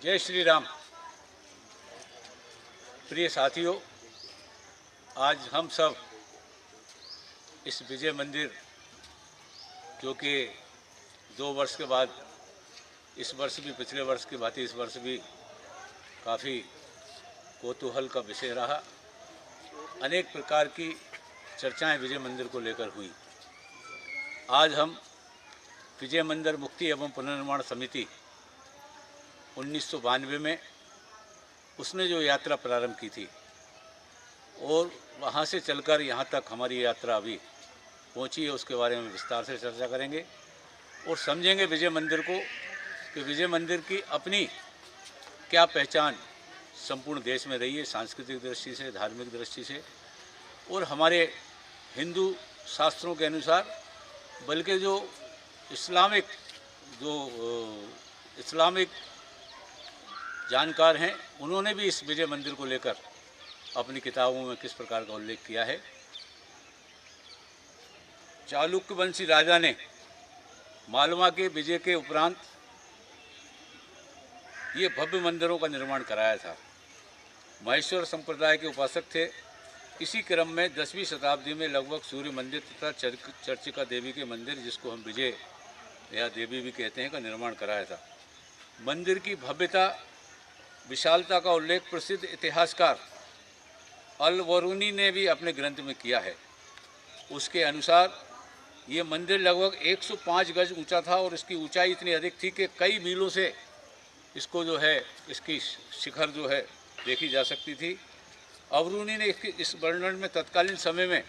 जय श्री राम। प्रिय साथियों, आज हम सब इस विजय मंदिर, जो कि 2 वर्ष के बाद इस वर्ष भी पिछले वर्ष की भांति इस वर्ष भी काफ़ी कौतूहल का विषय रहा। अनेक प्रकार की चर्चाएं विजय मंदिर को लेकर हुई। आज हम विजय मंदिर मुक्ति एवं पुनर्निर्माण समिति 1992 में उसने जो यात्रा प्रारंभ की थी और वहाँ से चलकर यहाँ तक हमारी यात्रा अभी पहुँची है, उसके बारे में विस्तार से चर्चा करेंगे और समझेंगे विजय मंदिर को कि विजय मंदिर की अपनी क्या पहचान संपूर्ण देश में रही है, सांस्कृतिक दृष्टि से, धार्मिक दृष्टि से और हमारे हिंदू शास्त्रों के अनुसार, बल्कि जो इस्लामिक जानकार हैं उन्होंने भी इस विजय मंदिर को लेकर अपनी किताबों में किस प्रकार का उल्लेख किया है। चालुक्य वंशी राजा ने मालवा के विजय के उपरांत ये भव्य मंदिरों का निर्माण कराया था। महेश्वर संप्रदाय के उपासक थे। इसी क्रम में 10वीं शताब्दी में लगभग सूर्य मंदिर तथा चर्चिका देवी के मंदिर, जिसको हम विजय या देवी भी कहते हैं, का निर्माण कराया था। मंदिर की भव्यता, विशालता का उल्लेख प्रसिद्ध इतिहासकार अल-बरूनी ने भी अपने ग्रंथ में किया है। उसके अनुसार ये मंदिर लगभग 105 गज ऊंचा था और इसकी ऊंचाई इतनी अधिक थी कि कई मीलों से इसको जो है, इसकी शिखर जो है देखी जा सकती थी। अबरूनी ने इस वर्णन में तत्कालीन समय में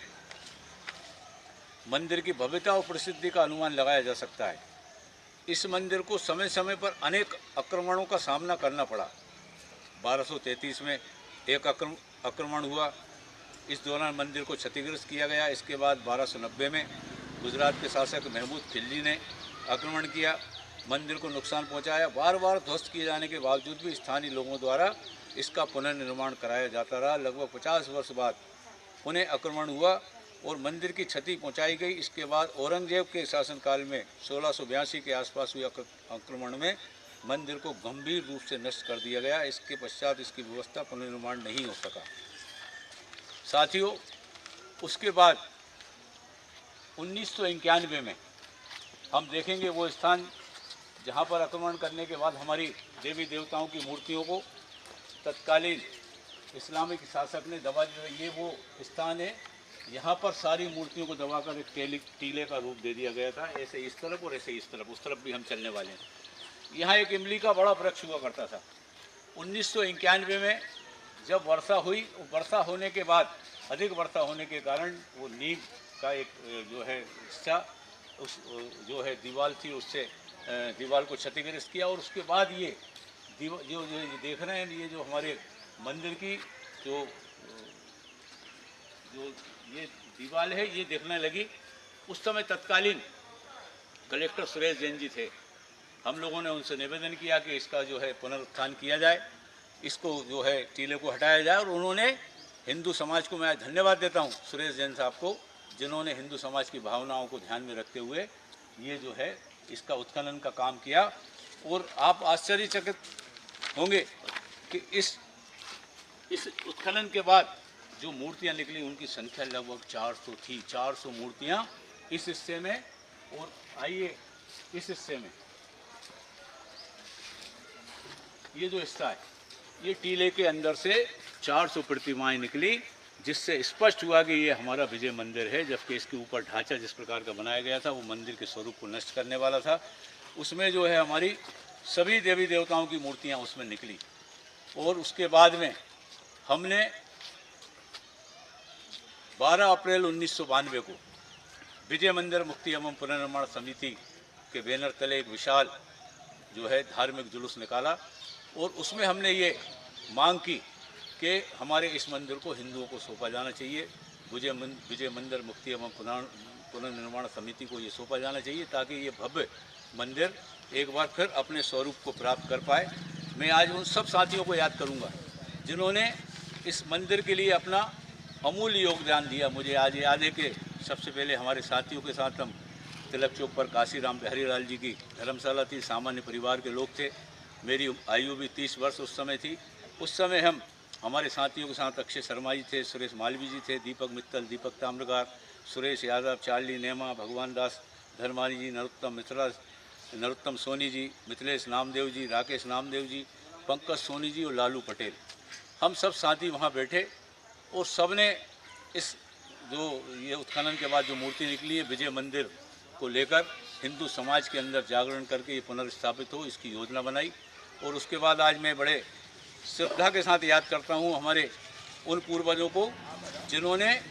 मंदिर की भव्यता और प्रसिद्धि का अनुमान लगाया जा सकता है। इस मंदिर को समय समय पर अनेक आक्रमणों का सामना करना पड़ा। 1233 में एक आक्रमण हुआ। इस दौरान मंदिर को क्षतिग्रस्त किया गया। इसके बाद 1290 में गुजरात के शासक महमूद खिलजी ने आक्रमण किया, मंदिर को नुकसान पहुंचाया। बार बार ध्वस्त किए जाने के बावजूद भी स्थानीय लोगों द्वारा इसका पुनर्निर्माण कराया जाता रहा। लगभग 50 वर्ष बाद पुनः आक्रमण हुआ और मंदिर की क्षति पहुंचाई गई। इसके बाद औरंगजेब के शासनकाल में 1682 के आसपास हुए आक्रमण में मंदिर को गंभीर रूप से नष्ट कर दिया गया। इसके पश्चात इसकी व्यवस्था पुनर्निर्माण नहीं हो सका। साथियों, उसके बाद 1991 में हम देखेंगे वो स्थान जहाँ पर आक्रमण करने के बाद हमारी देवी देवताओं की मूर्तियों को तत्कालीन इस्लामिक शासक ने दबा दिया। ये वो स्थान है, यहाँ पर सारी मूर्तियों को दबाकर एक टीले का रूप दे दिया गया था। ऐसे इस तरफ और ऐसे इस तरफ, उस तरफ भी हम चलने वाले हैं। यहाँ एक इमली का बड़ा वृक्ष हुआ करता था। 1991 में जब वर्षा हुई, वर्षा होने के बाद अधिक वर्षा होने के कारण वो नीम का एक जो है हिस्सा, उस जो है दीवार थी, उससे दीवार को क्षतिग्रस्त किया और उसके बाद ये जो देख रहे हैं, ये जो हमारे मंदिर की जो ये दीवार है, ये देखने लगी। उस समय तत्कालीन कलेक्टर सुरेश जैन जी थे। हम लोगों ने उनसे निवेदन किया कि इसका जो है पुनरुत्थान किया जाए, इसको जो है टीले को हटाया जाए और उन्होंने हिंदू समाज को, मैं धन्यवाद देता हूँ सुरेश जैन साहब को, जिन्होंने हिंदू समाज की भावनाओं को ध्यान में रखते हुए ये जो है इसका उत्खनन का काम किया। और आप आश्चर्यचकित होंगे कि इस उत्खनन के बाद जो मूर्तियां निकली उनकी संख्या लगभग 400 थी। 400 मूर्तियां इस हिस्से में। और आइए इस हिस्से में, ये जो हिस्सा है, ये टीले के अंदर से 400 प्रतिमाएं निकली, जिससे स्पष्ट हुआ कि ये हमारा विजय मंदिर है। जबकि इसके ऊपर ढांचा जिस प्रकार का बनाया गया था वो मंदिर के स्वरूप को नष्ट करने वाला था। उसमें जो है हमारी सभी देवी देवताओं की मूर्तियां उसमें निकली। और उसके बाद में हमने 12 अप्रैल 1992 को विजय मंदिर मुक्ति एवं पुनर्निर्माण समिति के बैनर तले एक विशाल जो है धार्मिक जुलूस निकाला और उसमें हमने ये मांग की कि हमारे इस मंदिर को हिंदुओं को सौंपा जाना चाहिए। विजय मंदिर मुक्ति एवं पुनर्निर्माण समिति को ये सौंपा जाना चाहिए, ताकि ये भव्य मंदिर एक बार फिर अपने स्वरूप को प्राप्त कर पाए। मैं आज उन सब साथियों को याद करूंगा जिन्होंने इस मंदिर के लिए अपना अमूल्य योगदान दिया। मुझे आज याद है कि सबसे पहले हमारे साथियों के साथ हम तिलक चौक पर काशीराम बिहारी लाल जी की धर्मशाला थी, सामान्य परिवार के लोग थे। मेरी आयु भी 30 वर्ष उस समय थी। उस समय हम हमारे साथियों के साथ अक्षय शर्मा जी थे, सुरेश मालवी जी थे, दीपक मित्तल, दीपक ताम्रकार, सुरेश यादव, चार्ली नेमा, भगवान दास धर्मानी जी, नरोत्तम मिश्रा, नरोत्तम सोनी जी, मिथिलेश नामदेव जी, राकेश नामदेव जी, पंकज सोनी जी और लालू पटेल। हम सब साथी वहाँ बैठे और सब ने इस जो ये उत्खनन के बाद जो मूर्ति निकली है विजय मंदिर को लेकर हिंदू समाज के अंदर जागरण करके ये पुनर्स्थापित हो, इसकी योजना बनाई। और उसके बाद आज मैं बड़े श्रद्धा के साथ याद करता हूँ हमारे उन पूर्वजों को जिन्होंने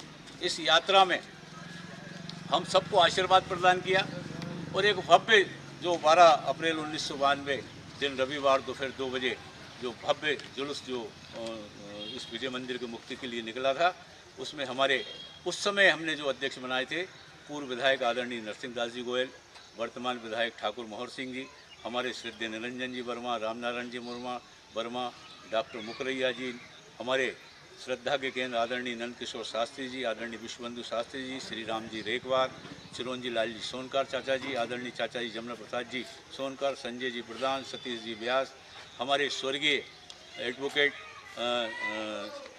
इस यात्रा में हम सबको आशीर्वाद प्रदान किया। और एक भव्य जो 12 अप्रैल 1992 दिन रविवार दोपहर 2 बजे जो भव्य जुलूस जो इस विजय मंदिर की मुक्ति के लिए निकला था, उसमें हमारे उस समय हमने जो अध्यक्ष बनाए थे पूर्व विधायक आदरणीय नरसिंह दास जी गोयल, वर्तमान विधायक ठाकुर मोहर सिंह जी, हमारे श्रद्धेय निरंजन जी वर्मा, रामनारायण जी वर्मा, डॉक्टर मुकरैया जी, हमारे श्रद्धा के केंद्र आदरणीय नंद किशोर शास्त्री जी, आदरणीय विश्वबंधु शास्त्री जी, श्री राम जी रेखवार, चिरंजी लाल जी सोनकर चाचा जी, आदरणीय चाचा जी जमुना प्रसाद जी सोनकर, संजय जी प्रधान, सतीश जी व्यास, हमारे स्वर्गीय एडवोकेट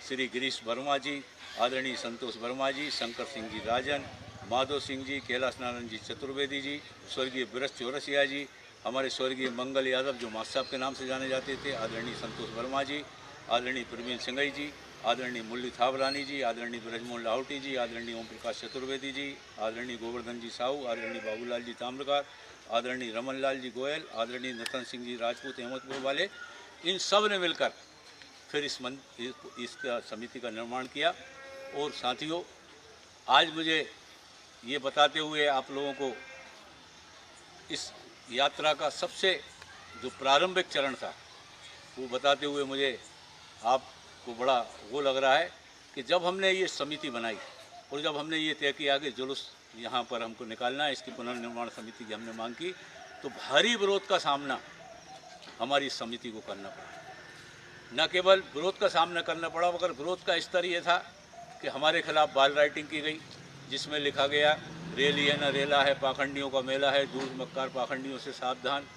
श्री गिरीश वर्मा जी, आदरणीय संतोष वर्मा जी, शंकर सिंह जी राजन, माधव सिंह जी, कैलाश नारायण जी चतुर्वेदी जी, स्वर्गीय ब्रज चौरसिया जी, हमारे स्वर्गीय मंगल यादव जो मास साहब के नाम से जाने जाते थे, आदरणीय संतोष वर्मा जी, आदरणीय प्रवीण सिंगई जी, आदरणीय मुरली थावरानी जी, आदरणीय ब्रजमोहन लाहौटी जी, आदरणीय ओम प्रकाश चतुर्वेदी जी, आदरणीय गोवर्धन जी साहू, आदरणीय बाबूलाल जी ताम्रकार, आदरणीय रमन लाल जी गोयल, आदरणीय नतन सिंह जी राजपूत अहमदपुर वाले, इन सब ने मिलकर फिर इसका समिति का निर्माण किया। और साथियों, आज मुझे ये बताते हुए आप लोगों को इस यात्रा का सबसे जो प्रारंभिक चरण था वो बताते हुए मुझे आपको बड़ा वो लग रहा है कि जब हमने ये समिति बनाई और जब हमने ये तय किया कि जुलूस यहाँ पर हमको निकालना है, इसकी पुनर्निर्माण समिति की हमने मांग की, तो भारी विरोध का सामना हमारी समिति को करना पड़ा। न केवल विरोध का सामना करना पड़ा मगर विरोध का स्तर ये था कि हमारे खिलाफ बाल राइटिंग की गई, जिसमें लिखा गया रेली है न रेला है, पाखंडियों का मेला है, दूर मक्कार पाखंडियों से सावधान।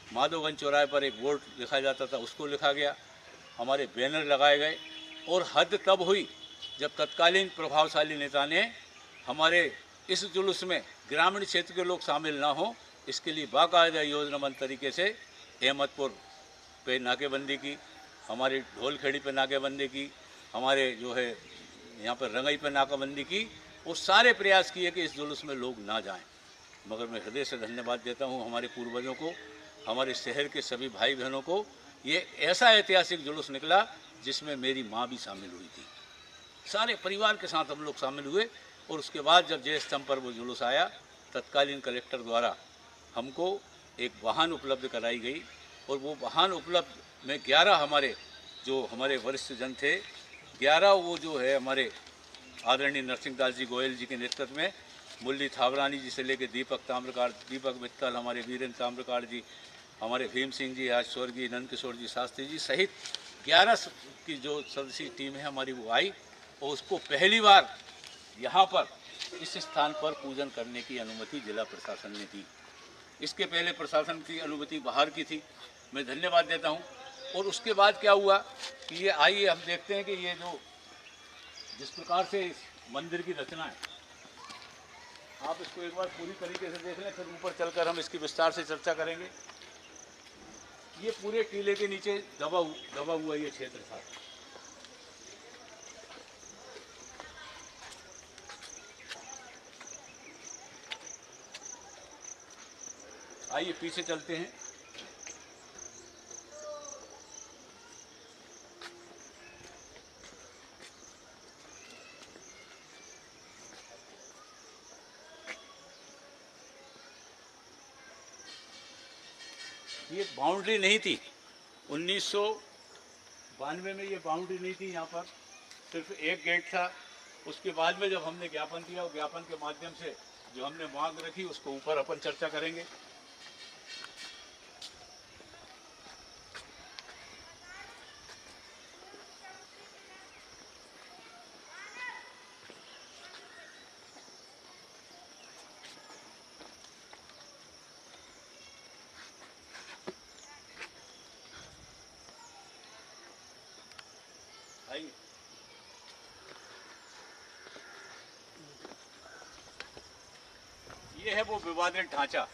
माधवगंज चौराहे पर एक बोर्ड लिखा जाता था, उसको लिखा गया, हमारे बैनर लगाए गए। और हद तब हुई जब तत्कालीन प्रभावशाली नेता ने हमारे इस जुलूस में ग्रामीण क्षेत्र के लोग शामिल ना हों, इसके लिए बाकायदा योजनाबद्ध तरीके से अहमदपुर पे नाकेबंदी की, हमारी ढोलखेड़ी पे नाकेबंदी की, हमारे जो है यहाँ पर रंगई पे नाकाबंदी की, और सारे प्रयास किए कि इस जुलूस में लोग ना जाएं। मगर मैं हृदय से धन्यवाद देता हूँ हमारे पूर्वजों को, हमारे शहर के सभी भाई बहनों को। ये ऐसा ऐतिहासिक जुलूस निकला जिसमें मेरी माँ भी शामिल हुई थी, सारे परिवार के साथ हम लोग शामिल हुए। और उसके बाद जब जय स्तंभ पर वो जुलूस आया, तत्कालीन कलेक्टर द्वारा हमको एक वाहन उपलब्ध कराई गई, और वो वाहन उपलब्ध में 11 हमारे वरिष्ठ जन थे, 11 वो जो है हमारे आदरणीय नरसिंह दास जी गोयल जी के नेतृत्व में, मुरली थावरानी जी से लेकर दीपक ताम्रकार, दीपक मित्तल, हमारे वीरेंद्र ताम्रकार जी, हमारे भीम सिंह जी, आज स्वर्गीय नंद किशोर जी शास्त्री जी सहित 11 की जो सदस्यीय टीम है हमारी वो आई, और उसको पहली बार यहाँ पर इस स्थान पर पूजन करने की अनुमति जिला प्रशासन ने दी। इसके पहले प्रशासन की अनुमति बाहर की थी, मैं धन्यवाद देता हूँ। और उसके बाद क्या हुआ कि ये आइए हम देखते हैं कि ये जो जिस प्रकार से इस मंदिर की रचना है, आप इसको एक बार पूरी तरीके से देख लें, फिर ऊपर चलकर हम इसकी विस्तार से चर्चा करेंगे। ये पूरे टीले के नीचे दबा हुआ ये क्षेत्र था। आइए पीछे चलते हैं। ये बाउंड्री नहीं थी, 1992 में ये बाउंड्री नहीं थी, यहाँ पर सिर्फ एक गेट था। उसके बाद में जब हमने ज्ञापन दिया, ज्ञापन के माध्यम से जो हमने मांग रखी उसको ऊपर अपन चर्चा करेंगे। ये है वो विवादित ढांचा।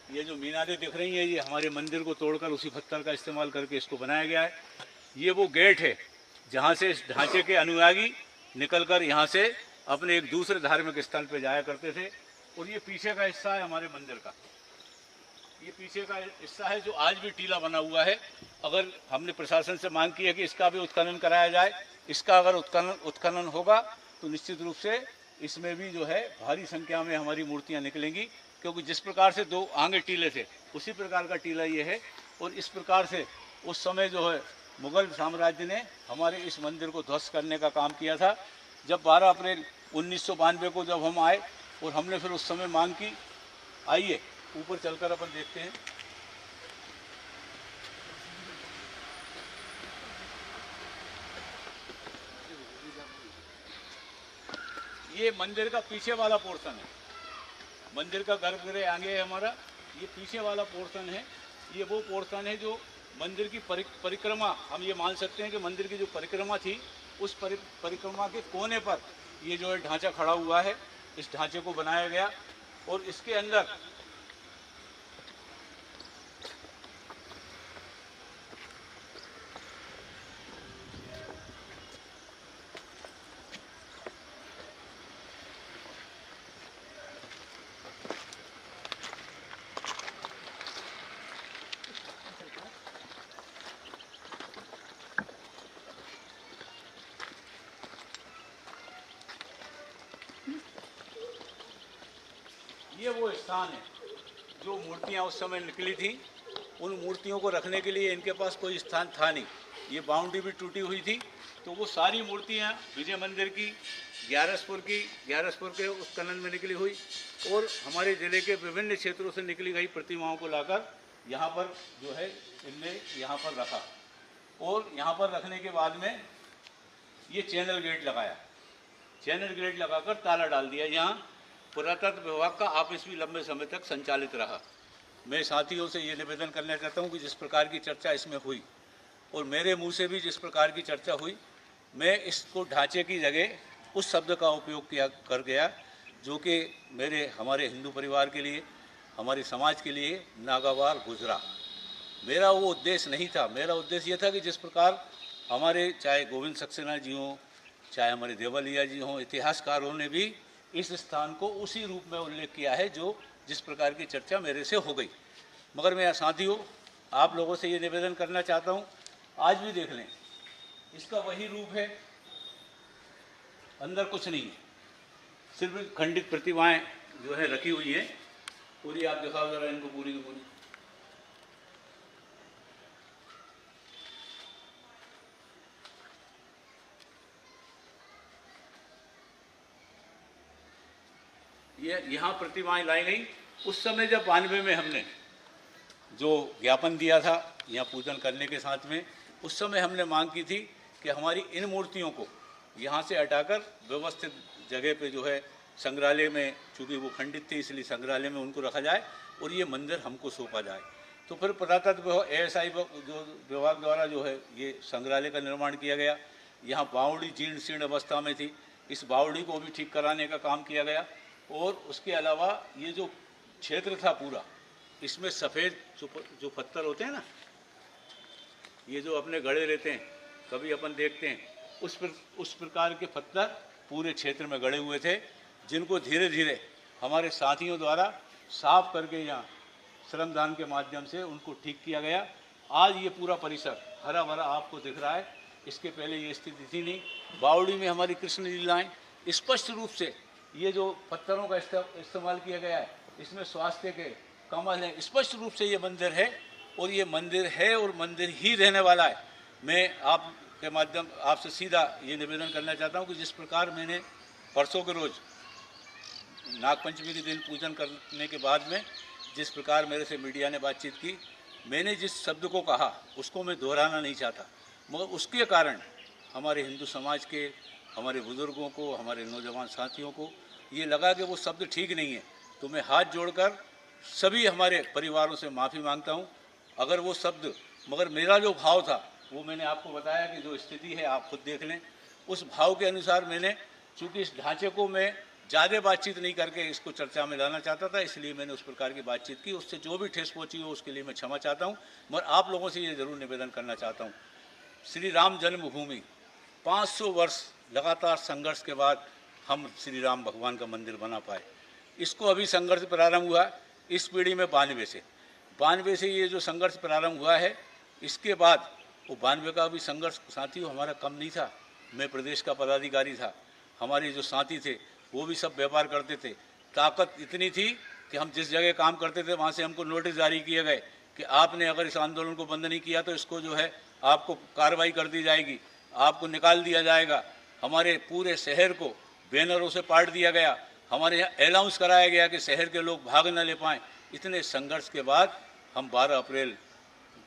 ये जो मीनारें दिख रही हैं ये हमारे मंदिर को तोड़कर उसी पत्थर का इस्तेमाल करके इसको बनाया गया है। ये वो गेट है जहाँ से इस ढांचे के अनुयायी निकलकर यहाँ से अपने एक दूसरे धार्मिक स्थल पर जाया करते थे। और ये पीछे का हिस्सा है हमारे मंदिर का, ये पीछे का हिस्सा है जो आज भी टीला बना हुआ है। अगर हमने प्रशासन से मांग की है कि इसका भी उत्खनन कराया जाए, इसका अगर उत्खनन होगा तो निश्चित रूप से इसमें भी जो है भारी संख्या में हमारी मूर्तियां निकलेंगी, क्योंकि जिस प्रकार से दो आगे टीले थे उसी प्रकार का टीला ये है। और इस प्रकार से उस समय जो है मुगल साम्राज्य ने हमारे इस मंदिर को ध्वस्त करने का काम किया था। जब 12 अप्रैल 1992 को जब हम आए और हमने फिर उस समय मांग की, आइए ऊपर चलकर अपन देखते हैं। ये मंदिर का पीछे वाला पोर्शन है, मंदिर का गर्भगृह आगे है हमारा, ये पीछे वाला पोर्शन है। ये वो पोर्शन है जो मंदिर की परिक्रमा, हम ये मान सकते हैं कि मंदिर की जो परिक्रमा थी उस परिक्रमा के कोने पर ये जो है ढांचा खड़ा हुआ है। इस ढांचे को बनाया गया और इसके अंदर ये वो स्थान है जो मूर्तियां उस समय निकली थी। उन मूर्तियों को रखने के लिए इनके पास कोई स्थान था नहीं, ये बाउंड्री भी टूटी हुई थी। तो वो सारी मूर्तियां विजय मंदिर की, ग्यारसपुर के उत्खनन में निकली हुई और हमारे ज़िले के विभिन्न क्षेत्रों से निकली गई प्रतिमाओं को लाकर यहाँ पर जो है इनने यहाँ पर रखा। और यहाँ पर रखने के बाद में ये चैनल गेट लगाया, चैनल गेट लगाकर ताला डाल दिया। यहाँ पुरातत्व विभाग का ऑफिस भी लंबे समय तक संचालित रहा। मैं साथियों से ये निवेदन करना चाहता हूँ कि जिस प्रकार की चर्चा इसमें हुई और मेरे मुंह से भी जिस प्रकार की चर्चा हुई, मैं इसको ढांचे की जगह उस शब्द का उपयोग कर गया जो कि हमारे हिंदू परिवार के लिए, हमारे समाज के लिए नागवार गुजरा। मेरा वो उद्देश्य नहीं था। मेरा उद्देश्य ये था कि जिस प्रकार हमारे चाहे गोविंद सक्सेना जी हों, चाहे हमारे देवलिया जी हों, इतिहासकारों ने भी इस स्थान को उसी रूप में उल्लेख किया है जो जिस प्रकार की चर्चा मेरे से हो गई। मगर मैं साथियों आप लोगों से ये निवेदन करना चाहता हूँ, आज भी देख लें, इसका वही रूप है, अंदर कुछ नहीं है, सिर्फ खंडित प्रतिमाएं जो है रखी हुई हैं। पूरी आप दिखाओ जरा इनको, पूरी की पूरी। ये यहाँ प्रतिमाएं लाई गई। उस समय जब 92 में हमने जो ज्ञापन दिया था यहाँ पूजन करने के साथ में, उस समय हमने मांग की थी कि हमारी इन मूर्तियों को यहाँ से हटाकर व्यवस्थित जगह पे जो है संग्रहालय में, चूँकि वो खंडित थी इसलिए संग्रहालय में उनको रखा जाए और ये मंदिर हमको सौंपा जाए। तो फिर पुरातत्व ASI जो विभाग द्वारा जो है ये संग्रहालय का निर्माण किया गया। यहाँ बावड़ी जीर्ण शीर्ण अवस्था में थी, इस बावड़ी को भी ठीक कराने का काम किया गया। और उसके अलावा ये जो क्षेत्र था पूरा, इसमें सफ़ेद जो पत्थर होते हैं ना, ये जो अपने गड़े रहते हैं, कभी अपन देखते हैं, उस प्रकार के पत्थर पूरे क्षेत्र में गड़े हुए थे, जिनको धीरे धीरे हमारे साथियों द्वारा साफ करके यहाँ श्रमदान के माध्यम से उनको ठीक किया गया। आज ये पूरा परिसर हरा भरा आपको दिख रहा है, इसके पहले ये स्थिति थी नहीं। बावड़ी में हमारी कृष्ण लीलाएँ स्पष्ट रूप से, ये जो पत्थरों का इस्तेमाल किया गया है, इसमें स्वास्थ्य के कमल हैं, स्पष्ट रूप से ये मंदिर है और ये मंदिर है और मंदिर ही रहने वाला है। मैं आपके माध्यम आपसे सीधा ये निवेदन करना चाहता हूँ कि जिस प्रकार मैंने परसों के रोज़ नागपंचमी के दिन पूजन करने के बाद में जिस प्रकार मेरे से मीडिया ने बातचीत की, मैंने जिस शब्द को कहा उसको मैं दोहराना नहीं चाहता, मगर उसके कारण हमारे हिंदू समाज के, हमारे बुज़ुर्गों को, हमारे नौजवान साथियों को ये लगा कि वो शब्द ठीक नहीं है। तो मैं हाथ जोड़कर सभी हमारे परिवारों से माफ़ी मांगता हूँ अगर वो शब्द, मगर मेरा जो भाव था वो मैंने आपको बताया कि जो स्थिति है आप खुद देख लें, उस भाव के अनुसार मैंने, चूँकि इस ढांचे को मैं ज़्यादा बातचीत नहीं करके इसको चर्चा में लाना चाहता था, इसलिए मैंने उस प्रकार की बातचीत की। उससे जो भी ठेस पहुंची हो उसके लिए मैं क्षमा चाहता हूं। मगर आप लोगों से ये ज़रूर निवेदन करना चाहता हूं, श्री राम जन्मभूमि 500 वर्ष लगातार संघर्ष के बाद हम श्री राम भगवान का मंदिर बना पाए। इसको अभी संघर्ष प्रारंभ हुआ इस पीढ़ी में 92 से ये जो संघर्ष प्रारंभ हुआ है, इसके बाद वो 92 का भी संघर्ष साथियों हमारा कम नहीं था। मैं प्रदेश का पदाधिकारी था, हमारे जो साथी थे वो भी सब व्यापार करते थे। ताकत इतनी थी कि हम जिस जगह काम करते थे वहाँ से हमको नोटिस जारी किए गए कि आपने अगर इस आंदोलन को बंद नहीं किया तो इसको जो है आपको कार्रवाई कर दी जाएगी, आपको निकाल दिया जाएगा। हमारे पूरे शहर को बैनरों से पाट दिया गया, हमारे यहाँ अनाउंस कराया गया कि शहर के लोग भाग न ले पाएँ। इतने संघर्ष के बाद हम 12 अप्रैल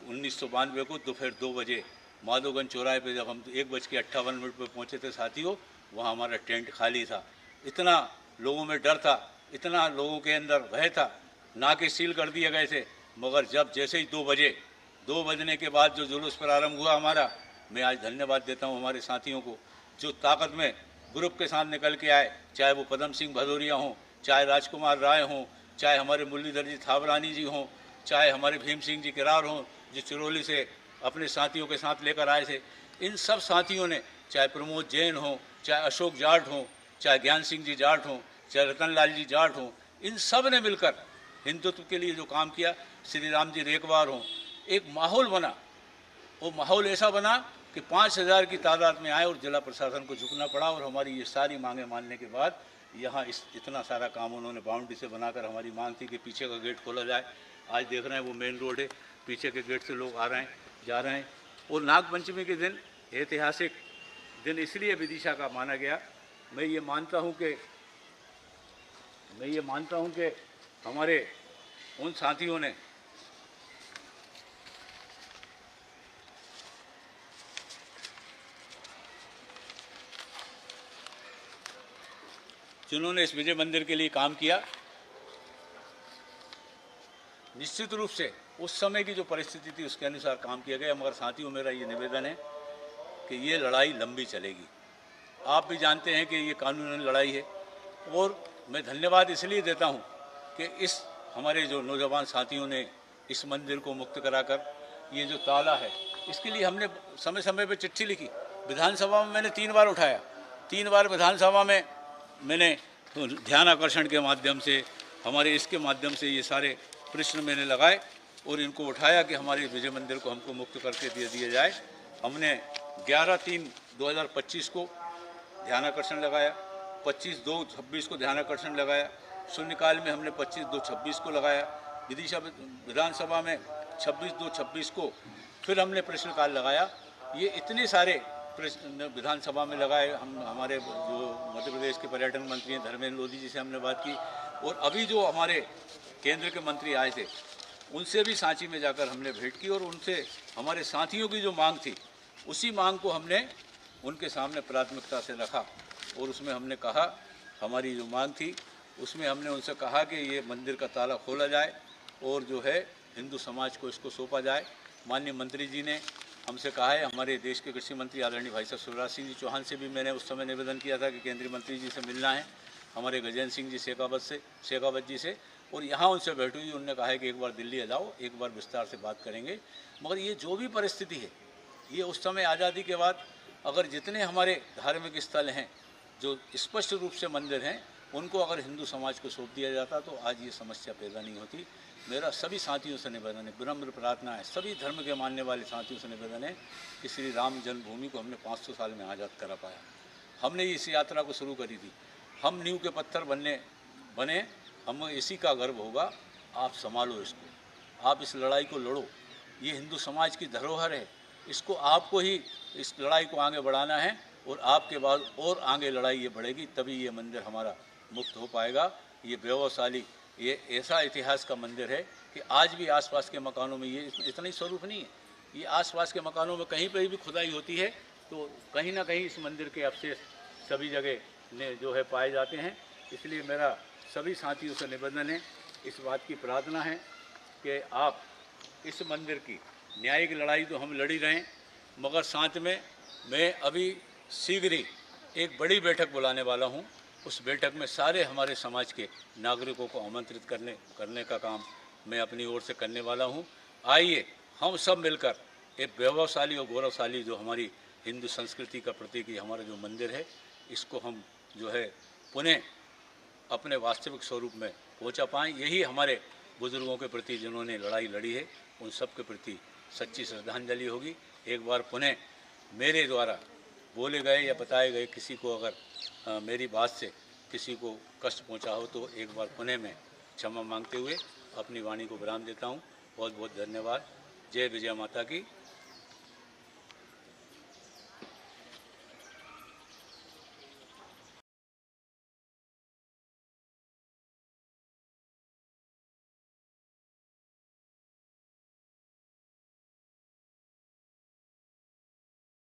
1992 को दोपहर 2 बजे माधोगंज चौराहे पे जब हम 1:58 पे पहुँचे थे साथियों, वहाँ हमारा टेंट खाली था। इतना लोगों में डर था, इतना लोगों के अंदर भय था, नाके सील कर दिए गए थे। मगर जब जैसे ही 2 बजने के बाद जो जुलूस प्रारंभ हुआ हमारा, मैं आज धन्यवाद देता हूँ हमारे साथियों को जो ताकत में ग्रुप के साथ निकल के आए, चाहे वो पदम सिंह भदौरिया हों, चाहे राजकुमार राय हों, चाहे हमारे मुरलीधर जी थावरानी जी हों, चाहे हमारे भीम सिंह जी किरार हों जो चिरौली से अपने साथियों के साथ लेकर आए थे। इन सब साथियों ने, चाहे प्रमोद जैन हों, चाहे अशोक जाट हों, चाहे ज्ञान सिंह जी जाट हों, चाहे रतनलाल जी जाट हों, इन सब ने मिलकर हिंदुत्व के लिए जो काम किया। श्री राम जी रेखवार हों, एक माहौल बना। वो माहौल ऐसा बना कि 5000 की तादाद में आए और जिला प्रशासन को झुकना पड़ा। और हमारी ये सारी मांगें मानने के बाद यहाँ इतना सारा काम उन्होंने बाउंड्री से बनाकर, हमारी मांग थी कि पीछे का गेट खोला जाए। आज देख रहे हैं वो मेन रोड है, पीछे के गेट से लोग आ रहे हैं जा रहे हैं। और नागपंचमी के दिन ऐतिहासिक दिन इसलिए विदिशा का माना गया। मैं ये मानता हूँ कि हमारे उन साथियों ने जिन्होंने इस विजय मंदिर के लिए काम किया, निश्चित रूप से उस समय की जो परिस्थिति थी उसके अनुसार काम किया गया। मगर साथियों, मेरा ये निवेदन है कि ये लड़ाई लंबी चलेगी। आप भी जानते हैं कि ये कानूनी लड़ाई है। और मैं धन्यवाद इसलिए देता हूँ कि इस हमारे जो नौजवान साथियों ने इस मंदिर को मुक्त कराकर ये जो ताला है, इसके लिए हमने समय समय पर चिट्ठी लिखी। विधानसभा में मैंने 3 बार उठाया, 3 बार विधानसभा में मैंने ध्यान आकर्षण के माध्यम से, हमारे इसके माध्यम से ये सारे प्रश्न मैंने लगाए और इनको उठाया कि हमारे विजय मंदिर को हमको मुक्त करके दे दिया जाए। हमने 11/3/2025 को ध्यान आकर्षण लगाया, 25/2/26 को ध्यान आकर्षण लगाया, शून्यकाल में हमने 25/2/26 को लगाया, विदिशा विधानसभा में 26/2/26 को फिर हमने प्रश्नकाल लगाया। ये इतने सारे प्रश्न विधानसभा में लगाए। हम हमारे जो मध्य प्रदेश के पर्यटन मंत्री हैं धर्मेंद्र लोधी जी से हमने बात की। और अभी जो हमारे केंद्र के मंत्री आए थे उनसे भी सांची में जाकर हमने भेंट की और उनसे हमारे साथियों की जो मांग थी उसी मांग को हमने उनके सामने प्राथमिकता से रखा। और उसमें हमने कहा, हमारी जो मांग थी उसमें हमने उनसे कहा कि ये मंदिर का ताला खोला जाए और जो है हिंदू समाज को इसको सौंपा जाए। माननीय मंत्री जी ने हमसे कहा है, हमारे देश के कृषि मंत्री आदरणीय भाई साहब शिवराज सिंह जी चौहान से भी मैंने उस समय निवेदन किया था कि केंद्रीय मंत्री जी से मिलना है, हमारे गजेंद्र सिंह जी शेखावत जी से। और यहाँ उनसे बैठ हुई, उन्होंने कहा है कि एक बार दिल्ली आ जाओ, एक बार विस्तार से बात करेंगे। मगर ये जो भी परिस्थिति है, ये उस समय आज़ादी के बाद अगर जितने हमारे धार्मिक स्थल हैं जो स्पष्ट रूप से मंदिर हैं, उनको अगर हिंदू समाज को सौंप दिया जाता तो आज ये समस्या पैदा नहीं होती। मेरा सभी साथियों से निवेदन है, विनम्र प्रार्थना है, सभी धर्म के मानने वाले साथियों से निवेदन है कि श्री राम जन्मभूमि को हमने 500 साल में आज़ाद करा पाया। हमने इस यात्रा को शुरू करी थी, हम नींव के पत्थर बने, हमें इसी का गर्व होगा। आप संभालो इसको, आप इस लड़ाई को लड़ो, ये हिंदू समाज की धरोहर है, इसको आपको ही इस लड़ाई को आगे बढ़ाना है। और आपके बाद और आगे लड़ाई ये बढ़ेगी, तभी ये मंदिर हमारा मुक्त हो पाएगा। ये वैभवशाली, ये ऐसा इतिहास का मंदिर है कि आज भी आसपास के मकानों में ये इतना ही स्वरूप नहीं है। ये आसपास के मकानों में कहीं पर भी खुदाई होती है तो कहीं ना कहीं इस मंदिर के अवशेष सभी जगह ने जो है पाए जाते हैं। इसलिए मेरा सभी साथियों से निवेदन है, इस बात की प्रार्थना है कि आप इस मंदिर की न्यायिक लड़ाई तो हम लड़ी रहें, मगर साथ में मैं अभी शीघ्र ही एक बड़ी बैठक बुलाने वाला हूं उस बैठक में सारे हमारे समाज के नागरिकों को आमंत्रित करने का काम मैं अपनी ओर से करने वाला हूं। आइए हम सब मिलकर एक वैभवशाली और गौरवशाली जो हमारी हिंदू संस्कृति का प्रतीक हमारा जो मंदिर है, इसको हम जो है पुनः अपने वास्तविक स्वरूप में पहुंचा पाएँ। यही हमारे बुजुर्गों के प्रति जिन्होंने लड़ाई लड़ी है, उन सब के प्रति सच्ची श्रद्धांजलि होगी। एक बार पुनः मेरे द्वारा बोले गए या बताए गए किसी को अगर मेरी बात से किसी को कष्ट पहुंचा हो तो एक बार पुनः मैं क्षमा मांगते हुए अपनी वाणी को विराम देता हूं। बहुत बहुत धन्यवाद। जय विजय माता की।